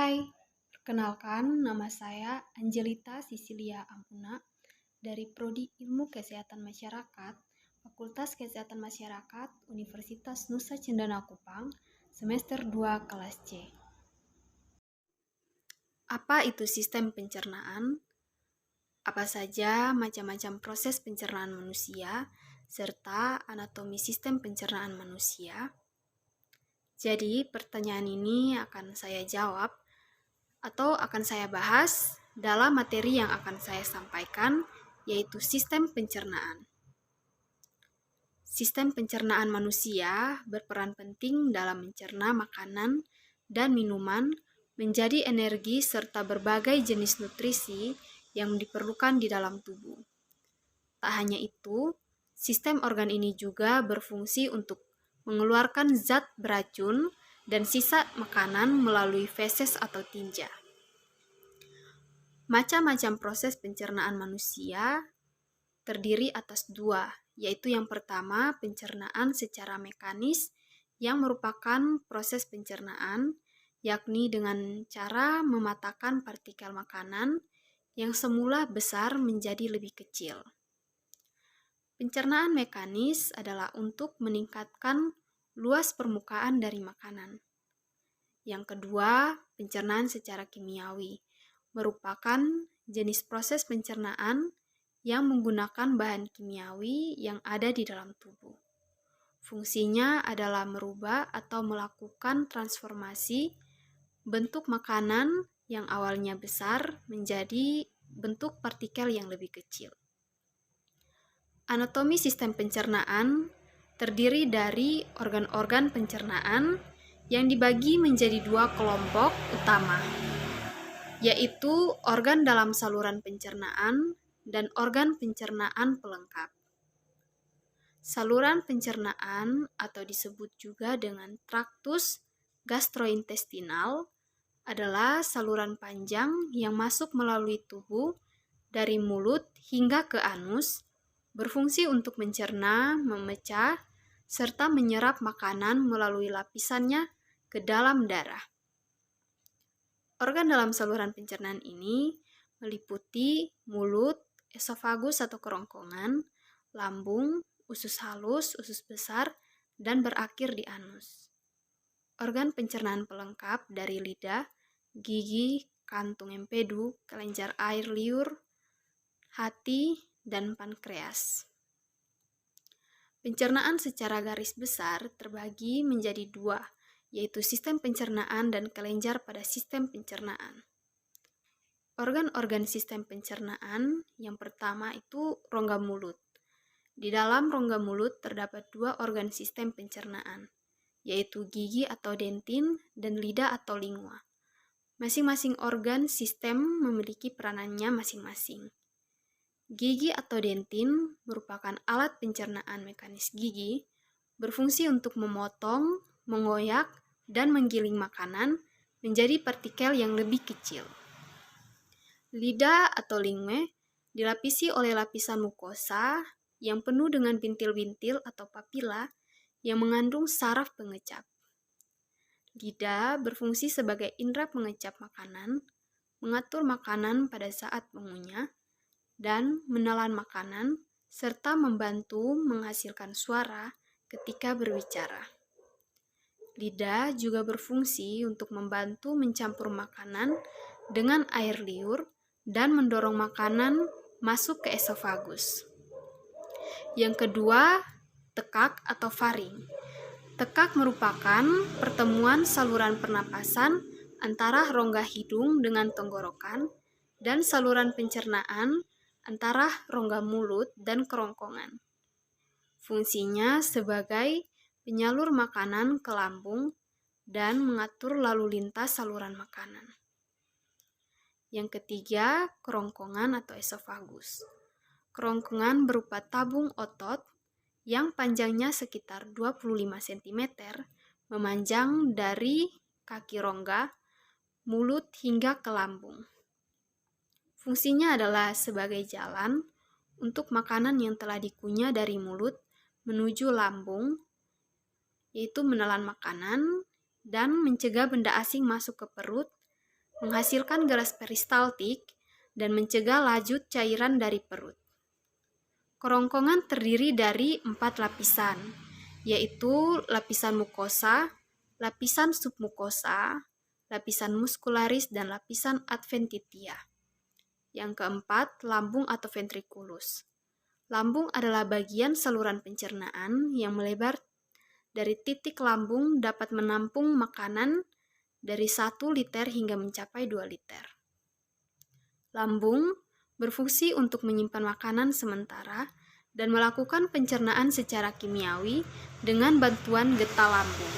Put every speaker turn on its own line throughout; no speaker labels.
Hai, perkenalkan nama saya Angelita Sisilia Ampuna dari Prodi Ilmu Kesehatan Masyarakat, Fakultas Kesehatan Masyarakat, Universitas Nusa Cendana Kupang, semester 2 kelas C. Apa itu sistem pencernaan? Apa saja macam-macam proses pencernaan manusia, serta anatomi sistem pencernaan manusia? Jadi, pertanyaan ini akan saya jawab atau akan saya bahas dalam materi yang akan saya sampaikan, yaitu sistem pencernaan. Sistem pencernaan manusia berperan penting dalam mencerna makanan dan minuman menjadi energi serta berbagai jenis nutrisi yang diperlukan di dalam tubuh. Tak hanya itu, sistem organ ini juga berfungsi untuk mengeluarkan zat beracun dan sisa makanan melalui feses atau tinja. Macam-macam proses pencernaan manusia terdiri atas dua, yaitu yang pertama pencernaan secara mekanis yang merupakan proses pencernaan, yakni dengan cara mematahkan partikel makanan yang semula besar menjadi lebih kecil. Pencernaan mekanis adalah untuk meningkatkan luas permukaan dari makanan. Yang kedua, pencernaan secara kimiawi merupakan jenis proses pencernaan yang menggunakan bahan kimiawi yang ada di dalam tubuh. Fungsinya adalah merubah atau melakukan transformasi bentuk makanan yang awalnya besar menjadi bentuk partikel yang lebih kecil. Anatomi sistem pencernaan terdiri dari organ-organ pencernaan yang dibagi menjadi dua kelompok utama, yaitu organ dalam saluran pencernaan dan organ pencernaan pelengkap. Saluran pencernaan atau disebut juga dengan traktus gastrointestinal adalah saluran panjang yang masuk melalui tubuh dari mulut hingga ke anus, berfungsi untuk mencerna, memecah, serta menyerap makanan melalui lapisannya ke dalam darah. Organ dalam saluran pencernaan ini meliputi mulut, esofagus atau kerongkongan, lambung, usus halus, usus besar, dan berakhir di anus. Organ pencernaan pelengkap dari lidah, gigi, kantung empedu, kelenjar air liur, hati, dan pankreas. Pencernaan secara garis besar terbagi menjadi dua, yaitu sistem pencernaan dan kelenjar pada sistem pencernaan. Organ-organ sistem pencernaan yang pertama itu rongga mulut. Di dalam rongga mulut terdapat dua organ sistem pencernaan, yaitu gigi atau dentin dan lidah atau lingua. Masing-masing organ sistem memiliki peranannya masing-masing. Gigi atau dentin merupakan alat pencernaan mekanis gigi, berfungsi untuk memotong, mengoyak, dan menggiling makanan menjadi partikel yang lebih kecil. Lidah atau lingue dilapisi oleh lapisan mukosa yang penuh dengan bintil-bintil atau papila yang mengandung saraf pengecap. Lidah berfungsi sebagai indera pengecap makanan, mengatur makanan pada saat mengunyah, dan menelan makanan, serta membantu menghasilkan suara ketika berbicara. Lidah juga berfungsi untuk membantu mencampur makanan dengan air liur dan mendorong makanan masuk ke esofagus. Yang kedua, tekak atau faring. Tekak merupakan pertemuan saluran pernapasan antara rongga hidung dengan tenggorokan dan saluran pencernaan antara rongga mulut dan kerongkongan. Fungsinya sebagai penyalur makanan ke lambung dan mengatur lalu lintas saluran makanan. Yang ketiga, kerongkongan atau esofagus. Kerongkongan berupa tabung otot yang panjangnya sekitar 25 cm, memanjang dari kaki rongga, mulut hingga ke lambung. Fungsinya adalah sebagai jalan untuk makanan yang telah dikunyah dari mulut menuju lambung, yaitu menelan makanan dan mencegah benda asing masuk ke perut menghasilkan garas peristaltik, dan mencegah laju cairan dari perut. Kerongkongan terdiri dari 4 lapisan, yaitu lapisan mukosa, lapisan submukosa, lapisan muskularis, dan lapisan adventitia. Yang keempat, lambung atau ventriculus. Lambung adalah bagian saluran pencernaan yang melebar dari titik lambung, dapat menampung makanan dari 1 liter hingga mencapai 2 liter. Lambung berfungsi untuk menyimpan makanan sementara dan melakukan pencernaan secara kimiawi dengan bantuan getah lambung.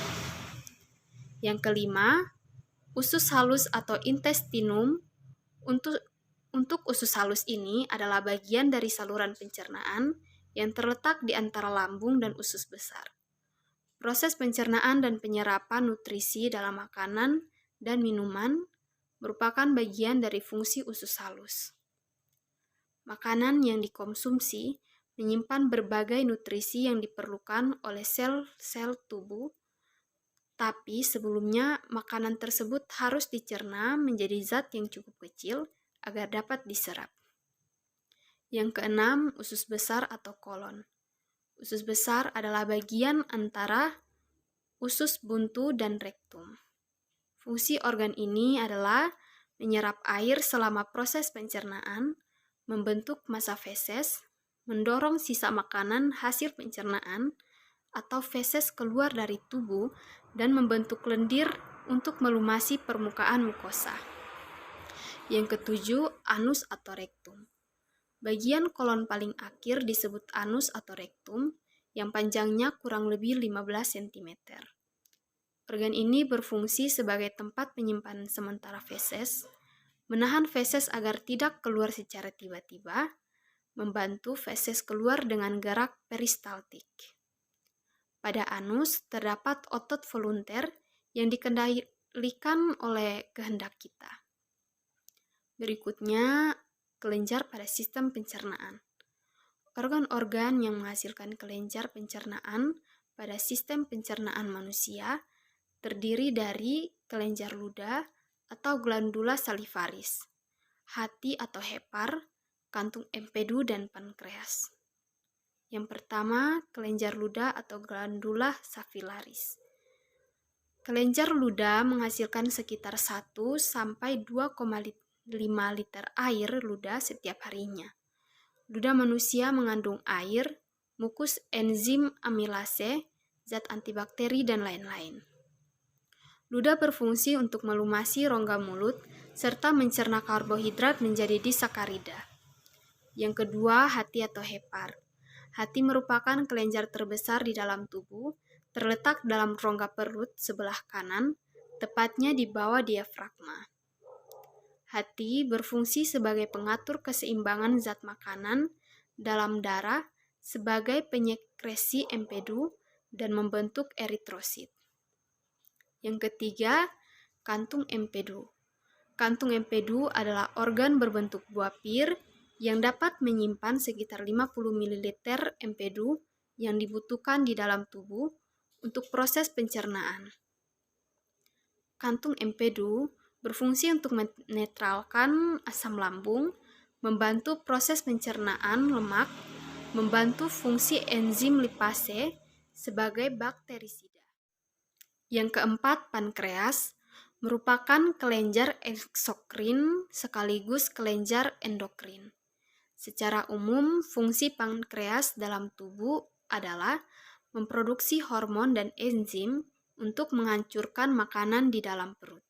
Yang kelima, usus halus atau intestinum. Untuk usus halus ini adalah bagian dari saluran pencernaan yang terletak di antara lambung dan usus besar. Proses pencernaan dan penyerapan nutrisi dalam makanan dan minuman merupakan bagian dari fungsi usus halus. Makanan yang dikonsumsi menyimpan berbagai nutrisi yang diperlukan oleh sel-sel tubuh, tapi sebelumnya makanan tersebut harus dicerna menjadi zat yang cukup kecil agar dapat diserap. Yang keenam, usus besar atau kolon. Usus besar adalah bagian antara usus buntu dan rektum. Fungsi organ ini adalah menyerap air selama proses pencernaan, membentuk massa feses, mendorong sisa makanan hasil pencernaan atau feses keluar dari tubuh, dan membentuk lendir untuk melumasi permukaan mukosa. Yang ketujuh, anus atau rektum. Bagian kolon paling akhir disebut anus atau rektum, yang panjangnya kurang lebih 15 cm. Organ ini berfungsi sebagai tempat penyimpanan sementara feses, menahan feses agar tidak keluar secara tiba-tiba, membantu feses keluar dengan gerak peristaltik. Pada anus terdapat otot volunter yang dikendalikan oleh kehendak kita. Berikutnya, kelenjar pada sistem pencernaan. Organ-organ yang menghasilkan kelenjar pencernaan pada sistem pencernaan manusia terdiri dari kelenjar ludah atau glandula salivaris, hati atau hepar, kantung empedu, dan pankreas. Yang pertama, kelenjar ludah atau glandula salivaris. Kelenjar ludah menghasilkan sekitar 1 sampai 2,5 liter air ludah setiap harinya. Ludah manusia mengandung air, mukus, enzim amilase, zat antibakteri, dan lain-lain. Ludah berfungsi untuk melumasi rongga mulut serta mencerna karbohidrat menjadi disakarida. Yang kedua, hati atau hepar. Hati merupakan kelenjar terbesar di dalam tubuh, terletak dalam rongga perut sebelah kanan, tepatnya di bawah diafragma. Hati berfungsi sebagai pengatur keseimbangan zat makanan dalam darah, sebagai penyekresi empedu, dan membentuk eritrosit. Yang ketiga, kantung empedu. Kantung empedu adalah organ berbentuk buah pir yang dapat menyimpan sekitar 50 ml empedu yang dibutuhkan di dalam tubuh untuk proses pencernaan. Kantung empedu berfungsi untuk menetralkan asam lambung, membantu proses pencernaan lemak, membantu fungsi enzim lipase sebagai bakterisida. Yang keempat, pankreas merupakan kelenjar eksokrin sekaligus kelenjar endokrin. Secara umum, fungsi pankreas dalam tubuh adalah memproduksi hormon dan enzim untuk menghancurkan makanan di dalam perut.